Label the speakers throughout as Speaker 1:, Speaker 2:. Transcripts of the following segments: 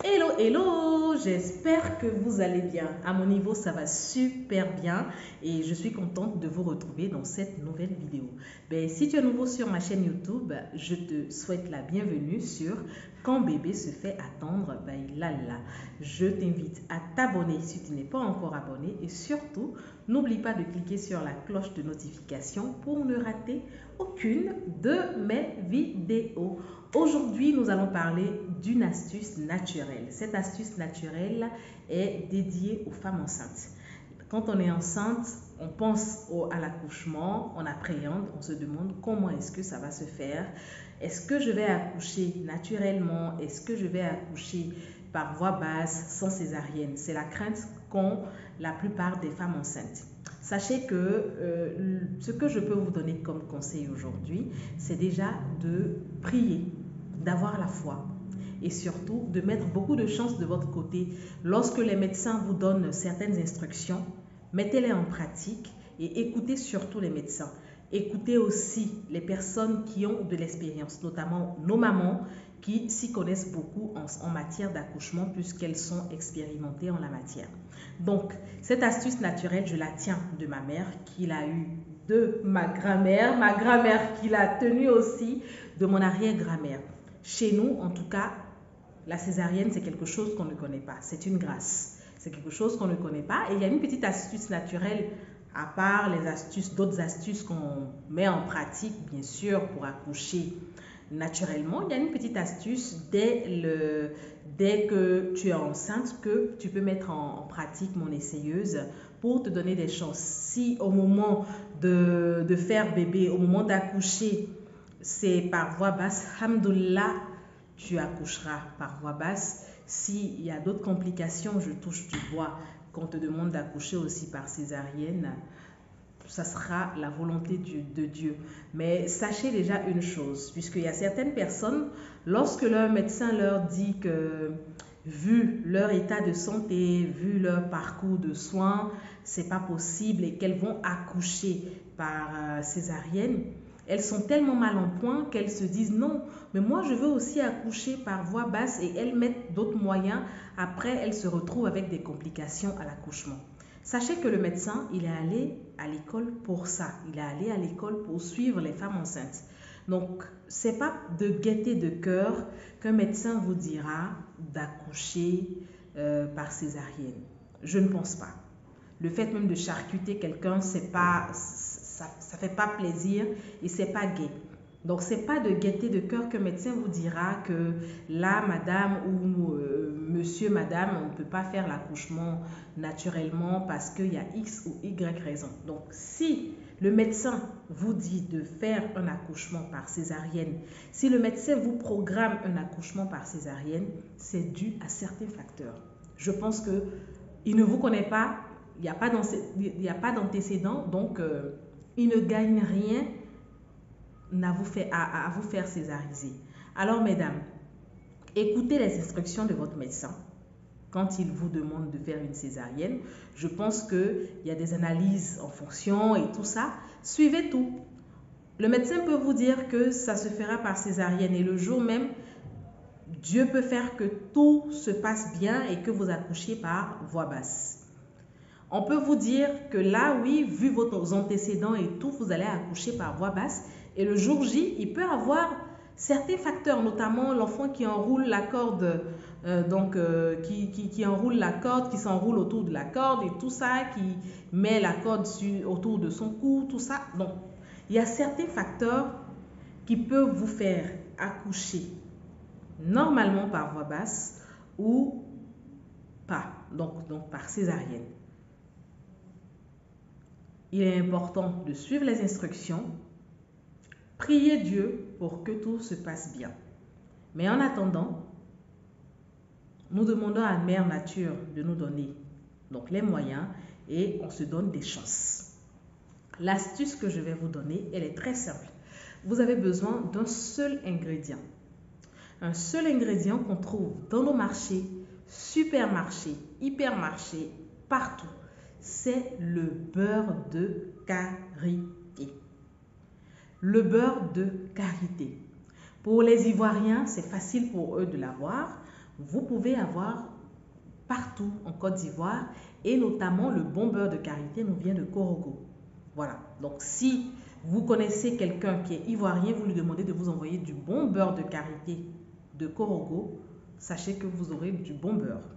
Speaker 1: Hello, hello, j'espère que vous allez bien. À mon niveau, ça va super bien et je suis contente de vous retrouver dans cette nouvelle vidéo. Si tu es nouveau sur ma chaîne YouTube, je te souhaite la bienvenue sur Quand bébé se fait attendre, là. Je t'invite à t'abonner si tu n'es pas encore abonné et surtout, n'oublie pas de cliquer sur la cloche de notification pour ne rater aucune de mes vidéos. Aujourd'hui, nous allons parler d'une astuce naturelle. Cette astuce naturelle est dédiée aux femmes enceintes. Quand on est enceinte, on pense à l'accouchement, on appréhende, on se demande comment est-ce que ça va se faire. Est-ce que je vais accoucher naturellement? Est-ce que je vais accoucher par voie basse, sans césarienne? C'est la crainte qu'ont la plupart des femmes enceintes. Sachez que ce que je peux vous donner comme conseil aujourd'hui, c'est déjà de prier, d'avoir la foi et surtout de mettre beaucoup de chance de votre côté. Lorsque les médecins vous donnent certaines instructions, mettez-les en pratique et écoutez surtout les médecins. Écoutez aussi les personnes qui ont de l'expérience, notamment nos mamans qui s'y connaissent beaucoup en matière d'accouchement puisqu'elles sont expérimentées en la matière. Donc, cette astuce naturelle, je la tiens de ma mère qui l'a eue de ma grand-mère qui l'a tenue aussi de mon arrière-grand-mère. Chez nous, en tout cas, la césarienne, c'est quelque chose qu'on ne connaît pas. C'est une grâce. C'est quelque chose qu'on ne connaît pas. Et il y a une petite astuce naturelle, à part les astuces, d'autres astuces qu'on met en pratique, bien sûr, pour accoucher naturellement. Il y a une petite astuce dès que tu es enceinte que tu peux mettre en pratique, mon essayeuse, pour te donner des chances. Si au moment de faire bébé, au moment d'accoucher, c'est par voie basse, alhamdoulilah, tu accoucheras par voie basse. S'il y a d'autres complications, je touche du bois, qu'on te demande d'accoucher aussi par césarienne, ça sera la volonté de Dieu. Mais sachez déjà une chose, puisqu'il y a certaines personnes, lorsque leur médecin leur dit que, vu leur état de santé, vu leur parcours de soins, c'est pas possible et qu'elles vont accoucher par césarienne, elles sont tellement mal en point qu'elles se disent non, mais moi je veux aussi accoucher par voie basse et elles mettent d'autres moyens. Après, elles se retrouvent avec des complications à l'accouchement. Sachez que le médecin, il est allé à l'école pour ça. Il est allé à l'école pour suivre les femmes enceintes. Donc, ce n'est pas de gaieté de cœur qu'un médecin vous dira d'accoucher par césarienne. Je ne pense pas. Le fait même de charcuter quelqu'un, ça ne fait pas plaisir et ce n'est pas gai. Donc, ce n'est pas de gaieté de cœur qu'un médecin vous dira que là, madame ou monsieur, madame, on ne peut pas faire l'accouchement naturellement parce qu'il y a X ou Y raison. Donc, si le médecin vous dit de faire un accouchement par césarienne, si le médecin vous programme un accouchement par césarienne, c'est dû à certains facteurs. Je pense qu'il ne vous connaît pas, il n'y a pas d'antécédent, donc il ne gagne rien à vous faire césariser. Alors, mesdames, écoutez les instructions de votre médecin. Quand il vous demande de faire une césarienne, je pense qu'il y a des analyses en fonction et tout ça. Suivez tout. Le médecin peut vous dire que ça se fera par césarienne et le jour même, Dieu peut faire que tout se passe bien et que vous accouchiez par voie basse. On peut vous dire que là, oui, vu vos antécédents et tout, vous allez accoucher par voie basse. Et le jour J, il peut avoir certains facteurs, notamment l'enfant qui enroule la corde, qui enroule la corde, qui s'enroule autour de la corde et tout ça, qui met la corde autour de son cou, tout ça. Donc, il y a certains facteurs qui peuvent vous faire accoucher normalement par voie basse ou pas, donc par césarienne. Il est important de suivre les instructions, prier Dieu pour que tout se passe bien. Mais en attendant, nous demandons à Mère Nature de nous donner donc les moyens et on se donne des chances. L'astuce que je vais vous donner, elle est très simple. Vous avez besoin d'un seul ingrédient. Un seul ingrédient qu'on trouve dans nos marchés, supermarchés, hypermarchés, partout. C'est le beurre de karité. Le beurre de karité. Pour les Ivoiriens, c'est facile pour eux de l'avoir. vous pouvez avoir partout en Côte d'Ivoire et notamment le bon beurre de karité nous vient de Korogo. Voilà, donc si vous connaissez quelqu'un qui est ivoirien, vous lui demandez de vous envoyer du bon beurre de karité de Korogo, sachez que vous aurez du bon beurre.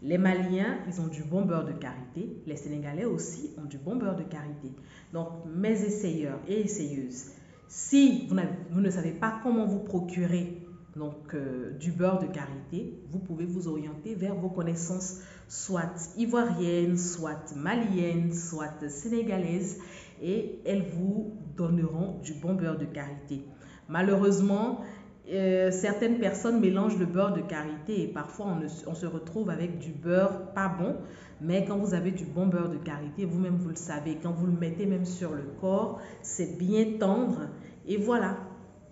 Speaker 1: Les Maliens, ils ont du bon beurre de karité. Les Sénégalais aussi ont du bon beurre de karité. Donc, mes essayeurs et essayeuses, si vous ne savez pas comment vous procurer du beurre de karité, vous pouvez vous orienter vers vos connaissances, soit ivoiriennes, soit maliennes, soit sénégalaises, et elles vous donneront du bon beurre de karité. Malheureusement, certaines personnes mélangent le beurre de karité et parfois on se retrouve avec du beurre pas bon. Mais quand vous avez du bon beurre de karité, vous-même vous le savez, quand vous le mettez même sur le corps, c'est bien tendre et voilà,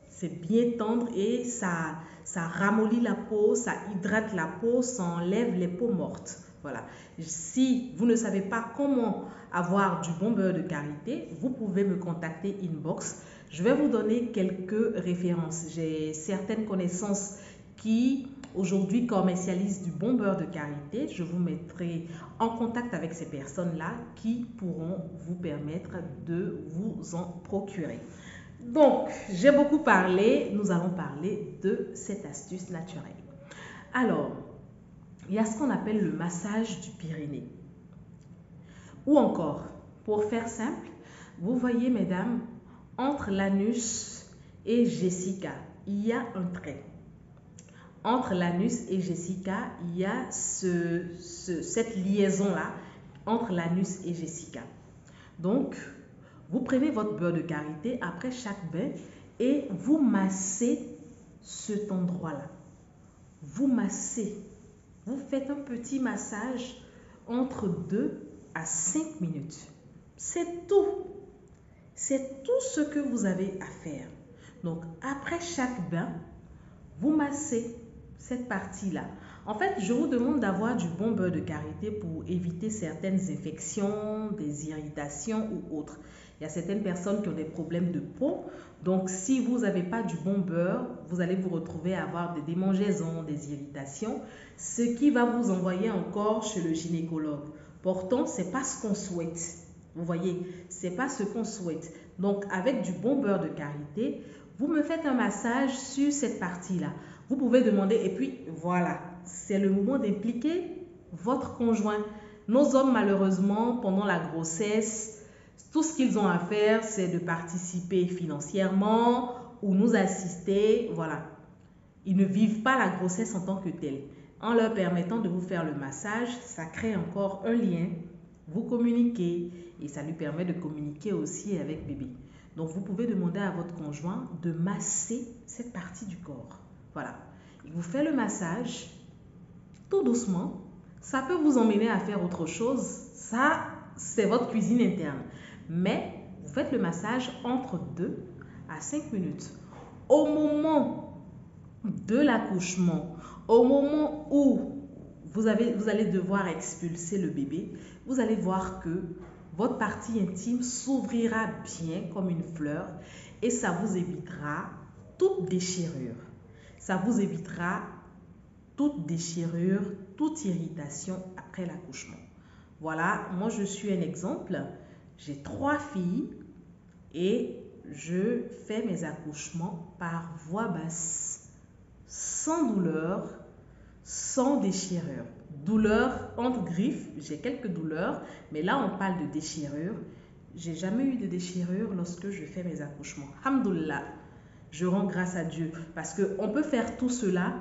Speaker 1: c'est bien tendre et ça ramollit la peau, ça hydrate la peau, ça enlève les peaux mortes. Voilà. Si vous ne savez pas comment avoir du bon beurre de karité, vous pouvez me contacter inbox. Je vais vous donner quelques références. J'ai certaines connaissances qui aujourd'hui commercialisent du bon beurre de karité. Je vous mettrai en contact avec ces personnes-là qui pourront vous permettre de vous en procurer. Donc, j'ai beaucoup parlé. Nous allons parler de cette astuce naturelle. Alors, il y a ce qu'on appelle le massage du Pyrénées. Ou encore, pour faire simple, vous voyez, mesdames, entre l'anus et Jessica, il y a un trait. Entre l'anus et Jessica, il y a cette liaison-là entre l'anus et Jessica. Donc, vous prenez votre beurre de karité après chaque bain et vous massez cet endroit-là. Vous massez. Vous faites un petit massage entre 2 à 5 minutes. C'est tout. C'est tout ce que vous avez à faire. Donc, après chaque bain, vous massez cette partie-là. En fait, je vous demande d'avoir du bon beurre de karité pour éviter certaines infections, des irritations ou autres. Il y a certaines personnes qui ont des problèmes de peau. Donc, si vous n'avez pas du bon beurre, vous allez vous retrouver à avoir des démangeaisons, des irritations, ce qui va vous envoyer encore chez le gynécologue. Pourtant, ce n'est pas ce qu'on souhaite. Vous voyez, ce n'est pas ce qu'on souhaite. Donc, avec du bon beurre de karité, vous me faites un massage sur cette partie-là. Vous pouvez demander, et puis voilà, c'est le moment d'impliquer votre conjoint. Nos hommes, malheureusement, pendant la grossesse, tout ce qu'ils ont à faire, c'est de participer financièrement ou nous assister. Voilà. Ils ne vivent pas la grossesse en tant que telle. En leur permettant de vous faire le massage, ça crée encore un lien. Vous communiquez et ça lui permet de communiquer aussi avec bébé. Donc, vous pouvez demander à votre conjoint de masser cette partie du corps. Voilà. Il vous fait le massage tout doucement. Ça peut vous emmener à faire autre chose. Ça, c'est votre cuisine interne. Mais vous faites le massage entre 2 à 5 minutes. Au moment de l'accouchement, au moment où vous allez devoir expulser le bébé, vous allez voir que votre partie intime s'ouvrira bien comme une fleur et ça vous évitera toute déchirure. Ça vous évitera toute déchirure, toute irritation après l'accouchement. Voilà, moi je suis un exemple. J'ai 3 filles et je fais mes accouchements par voie basse, sans douleur, sans déchirure. Douleur entre griffes, j'ai quelques douleurs, mais là on parle de déchirure. J'ai jamais eu de déchirure lorsque je fais mes accouchements. Alhamdoulilah, je rends grâce à Dieu parce qu'on peut faire tout cela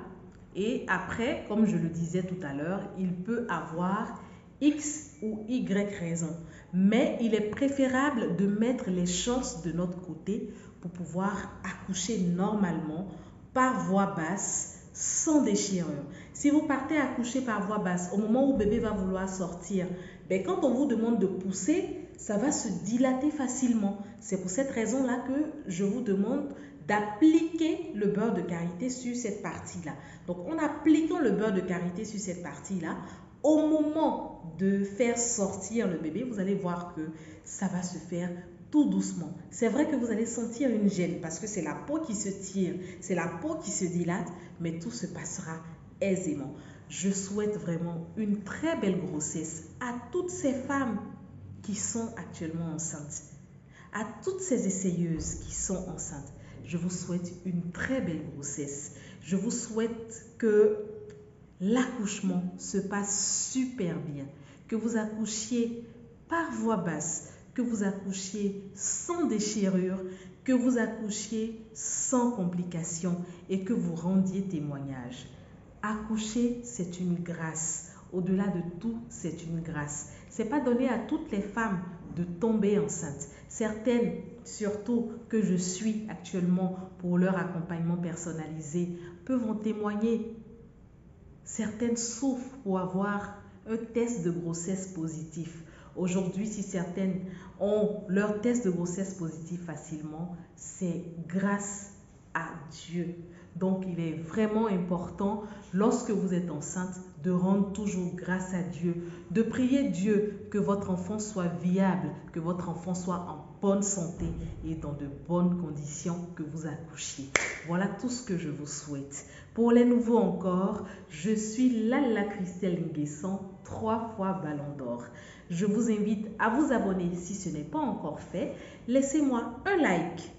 Speaker 1: et après, comme je le disais tout à l'heure, il peut avoir X ou Y raison. Mais il est préférable de mettre les chances de notre côté pour pouvoir accoucher normalement par voie basse, sans déchirure. Si vous partez accoucher par voie basse, au moment où bébé va vouloir sortir, quand on vous demande de pousser, ça va se dilater facilement. C'est pour cette raison-là que je vous demande d'appliquer le beurre de karité sur cette partie-là. Donc, en appliquant le beurre de karité sur cette partie-là, au moment de faire sortir le bébé, vous allez voir que ça va se faire tout doucement. C'est vrai que vous allez sentir une gêne parce que c'est la peau qui se tire, c'est la peau qui se dilate, mais tout se passera aisément. Je souhaite vraiment une très belle grossesse à toutes ces femmes qui sont actuellement enceintes, à toutes ces essayeuses qui sont enceintes. Je vous souhaite une très belle grossesse. Je vous souhaite que l'accouchement se passe super bien, que vous accouchiez par voie basse, que vous accouchiez sans déchirure, que vous accouchiez sans complications et que vous rendiez témoignage. Accoucher, c'est une grâce. Au-delà de tout, c'est une grâce. Ce n'est pas donné à toutes les femmes de tomber enceintes. Certaines, surtout que je suis actuellement pour leur accompagnement personnalisé, peuvent en témoigner. Certaines souffrent pour avoir un test de grossesse positif. Aujourd'hui, si certaines ont leur test de grossesse positif facilement, c'est grâce à Dieu. Donc, il est vraiment important, lorsque vous êtes enceinte, de rendre toujours grâce à Dieu, de prier Dieu que votre enfant soit viable, que votre enfant soit en bonne santé et dans de bonnes conditions, que vous accouchiez. Voilà tout ce que je vous souhaite. Pour les nouveaux encore, je suis Lalla Christelle Nguessan, 3 fois Ballon d'Or. Je vous invite à vous abonner si ce n'est pas encore fait. Laissez-moi un like,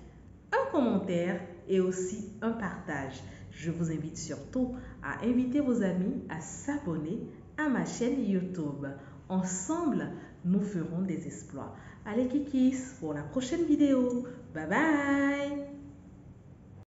Speaker 1: un commentaire et aussi un partage. Je vous invite surtout à inviter vos amis à s'abonner à ma chaîne YouTube. Ensemble, nous ferons des exploits. Allez kikis pour la prochaine vidéo. Bye bye.